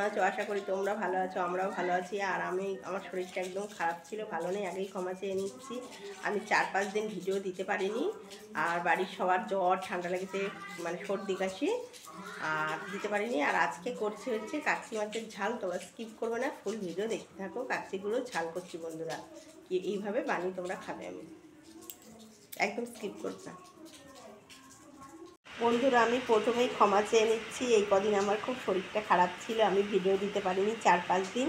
আছো? আশা করি তোমরা ভালো আছো, আমরাও ভালো আছি। আর আমার শরীরটা একদম খারাপ ছিল, ভালো নেই, আগেই ক্ষমা চেয়ে নিচ্ছি। আমি 4-5 দিন ভিডিও দিতে পারিনি। আর বাড়ির সবার জ্বর ঠান্ডা লেগেছে, মানে সর্দি কাশি, আর দিতে পারিনি। আর আজকে করছি হচ্ছে কাকচি মাছের ঝাল। তোমরা স্কিপ করবে না, ফুল ভিডিও দেখতে থাকো। কাকচিগুলো ঝাল করছি বন্ধুরা, কি এইভাবে বানিয়ে তোমরা খাবে, আমি একদম স্কিপ করছি না। বন্ধুরা, আমি প্রথমেই ক্ষমা চেয়ে নিচ্ছি। এই কদিন আমার খুব শরীরটা খারাপ ছিল, আমি ভিডিও দিতে পারিনি 4-5 দিন।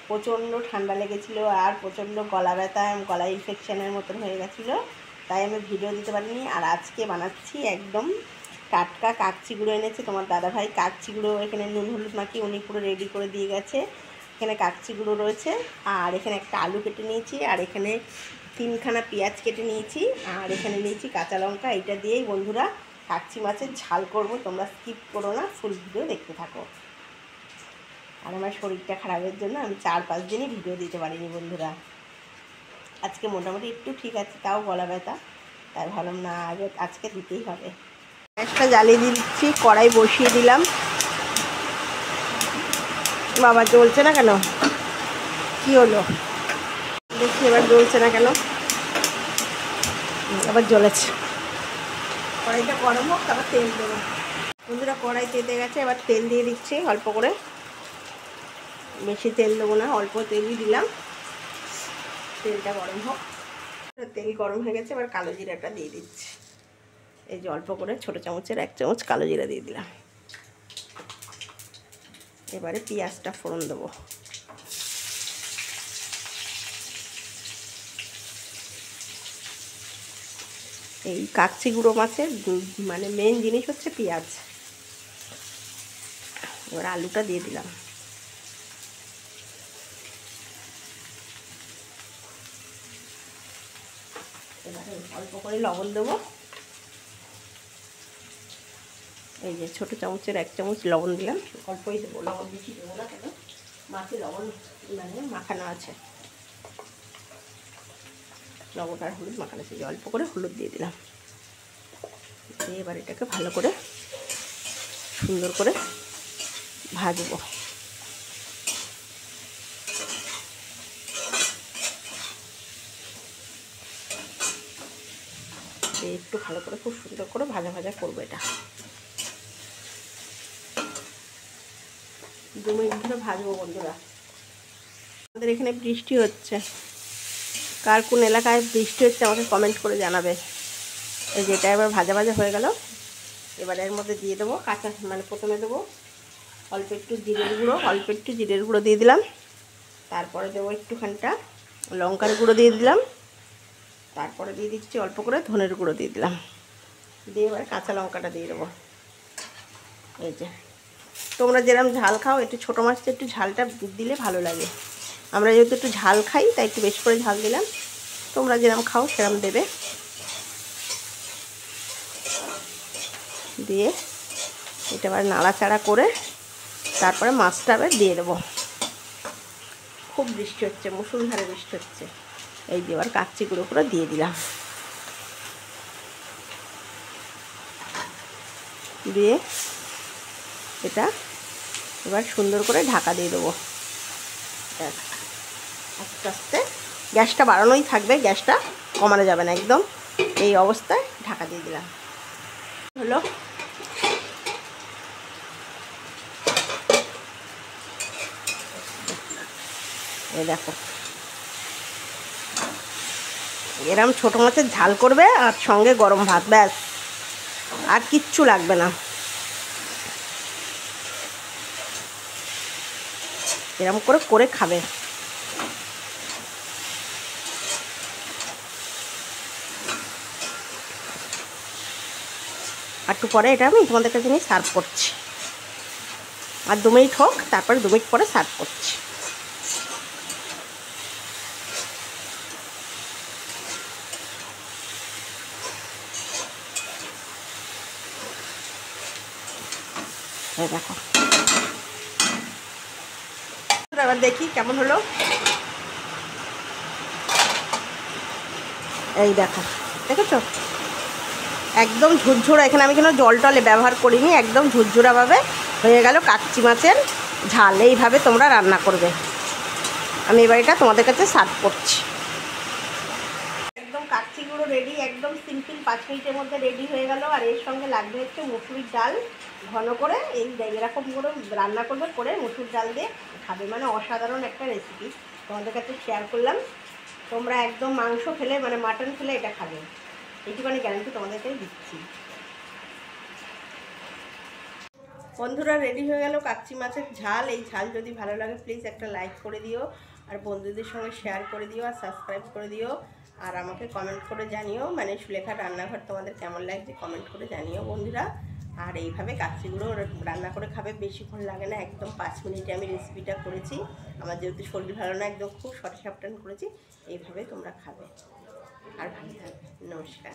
প্রচণ্ড ঠান্ডা লেগেছিলো আর প্রচণ্ড গলা ব্যথা, গলা ইনফেকশানের মতন হয়ে গেছিলো, তাই আমি ভিডিও দিতে পারিনি। আর আজকে বানাচ্ছি একদম টাটকা কাকচিগুলো এনেছে তোমার দাদাভাই। কাকচিগুলো এখানে নুন হলুদ মাখিয়ে উনি পুরো রেডি করে দিয়ে গেছে। এখানে কাকচিগুলো রয়েছে, আর এখানে একটা আলু কেটে নিয়েছি, আর এখানে 3খানা পেঁয়াজ কেটে নিয়েছি, আর এখানে নিয়েছি কাঁচা লঙ্কা। এইটা দিয়েই বন্ধুরা কাকচি মাছের ঝাল করব, তোমরা স্কিপ করো না, ফুল ভিডিও দেখতে থাকো। আর আমার শরীরটা খারাপের জন্য আমি 4-5 দিনই ভিডিও দিতে পারিনি বন্ধুরা। আজকে মোটামুটি একটু ঠিক আছে, তাও গলা ব্যথা, তাই ভাবলাম না আজকে দিতেই হবে। গ্যাসটা জ্বালিয়ে দিচ্ছি, কড়াই বসিয়ে দিলাম। বাবা জ্বলছে না কেন? কি হলো দেখি, এবার জ্বলছে না কেন? আবার জ্বলেছে। কড়াইটা গরম হোক, তারপর তেল দেবো। বন্ধুরা, কড়াই তেতে গেছে, এবার তেল দিয়ে দিচ্ছি অল্প করে। বেশি তেল দেবো না, অল্প তেলই দিলাম। তেলটা গরম হোক। তেল গরম হয়ে গেছে, এবার কালো জিরাটা দিয়ে দিচ্ছি। এই যে অল্প করে ছোটো চামচের 1 চামচ কালো জিরা দিয়ে দিলাম। এবারে পেঁয়াজটা ফোড়ন দেবো। এই কাকচি গুঁড়ো মাছের মানে মেন জিনিস হচ্ছে পেঁয়াজ। এবার আলুটা দিয়ে দিলাম। এবারে অল্প করে লবণ দেবো। এই যে ছোটো চামচের 1 চামচ লবণ দিলাম, অল্পই দেবো, লবণ বেশি দেবো না, কেন মাছে লবণ মানে মাখানো আছে, লবণ আর হলুদ মাখানো আছে। অল্প করে হলুদ দিয়ে দিলাম। দিয়ে এবার এটাকে ভালো করে সুন্দর করে ভাজবো। একটু ভালো করে খুব সুন্দর করে ভাজা ভাজা করবো। এটা 2 মিনিট ধরে ভাজবো বন্ধুরা। আমাদের এখানে বৃষ্টি হচ্ছে, কার কোন এলাকায় বৃষ্টি হচ্ছে আমাকে কমেন্ট করে জানাবে। এই যেটা এবার ভাজা ভাজা হয়ে গেল, এবার এর মধ্যে দিয়ে দেবো কাঁচা, মানে প্রথমে দেবো অল্প একটু জিরের গুঁড়ো দিয়ে দিলাম। তারপরে দেবো একটুখানিটা লঙ্কার গুঁড়ো দিয়ে দিলাম। তারপরে দিয়ে দিচ্ছি অল্প করে ধনের গুঁড়ো দিয়ে দিলাম। দিয়ে এবার কাঁচা লঙ্কাটা দিয়ে দেবো। এই যে তোমরা যেরকম ঝাল খাও, একটু ছোটো মাছটা একটু ঝালটা দিলে ভালো লাগে। আমরা যেহেতু একটু ঝাল খাই, তাই একটু বেশি করে ঝাল দিলাম। তোমরা যেরকম খাও সেরকম দেবে। দিয়ে এটা আবার নাড়াচাড়া করে তারপরে মাছটা আবার দিয়ে দেবো। খুব বৃষ্টি হচ্ছে, মুষলধারে বৃষ্টি হচ্ছে। এই যে এবার কাকচি গুঁড়ো করে দিয়ে দিলাম। দিয়ে এটা এবার সুন্দর করে ঢাকা দিয়ে দেবো। আস্তে আস্তে গ্যাসটা বাড়ানোই থাকবে, গ্যাসটা কমানো যাবে না একদম। এই অবস্থায় ঢাকা দিয়ে দিলাম। হলো এই দেখো, এরম ছোটো মাছের ঝাল করবে আর সঙ্গে গরম ভাত, ব্যাস আর কিচ্ছু লাগবে না। এরম করে করে খাবে। আর একটু পরে এটা আমি তোমাদের কাছে নিয়ে সার্ভ করছি। আর 2 মিনিট হোক, তারপরে 2 মিনিট পরে সার্ভ করছি। দেখো এবার দেখি কেমন হলো। এই দেখো, দেখেছো একদম ঝুরঝুরা। এখানে আমি কোনো জল টলে ব্যবহার করিনি, একদম ঝুরঝুরাভাবে হয়ে গেল কাকচি মাছের ঝাল। এইভাবে তোমরা রান্না করবে। আমি এবার এটা তোমাদের কাছে সার্ভ করছি। একদম কাচ্চি গুঁড়ো রেডি, একদম সিম্পল 5 মিনিটের মধ্যে রেডি হয়ে গেল। আর এর সঙ্গে লাগবে হচ্ছে মুসুরির ডাল, ঘন করে এরকম করে রান্না করবে, করে মুসুর ডাল দিয়ে খাবে। মানে অসাধারণ একটা রেসিপি তোমাদের কাছে শেয়ার করলাম। তোমরা একদম মাংস খেলে, মানে মাটন খেলে এটা খাবে, এইটুখানি গ্যারান্টি তোমাদেরকে দিচ্ছি। বন্ধুরা, রেডি হয়ে গেল কাচ্চি মাছের ঝাল। এই ঝাল যদি ভালো লাগে প্লিজ একটা লাইক করে দিও, আর বন্ধুদের সঙ্গে শেয়ার করে দিও, আর সাবস্ক্রাইব করে দিও। আর আমাকে কমেন্ট করে জানিও, মানে সুলেখার রান্নাঘর তোমাদের কেমন লাগছে কমেন্ট করে জানিও বন্ধুরা। আর এইভাবে কাচ্চিগুলো রান্না করে খাবে, বেশিক্ষণ লাগে না, একদম 5 মিনিটে আমি রেসিপিটা করেছি। আমার যেহেতু শরীর ভালো না, একদম খুব শর্ট সাপটান করেছি। এইভাবে তোমরা খাবে আর ভালো থাকবে। নমস্কার।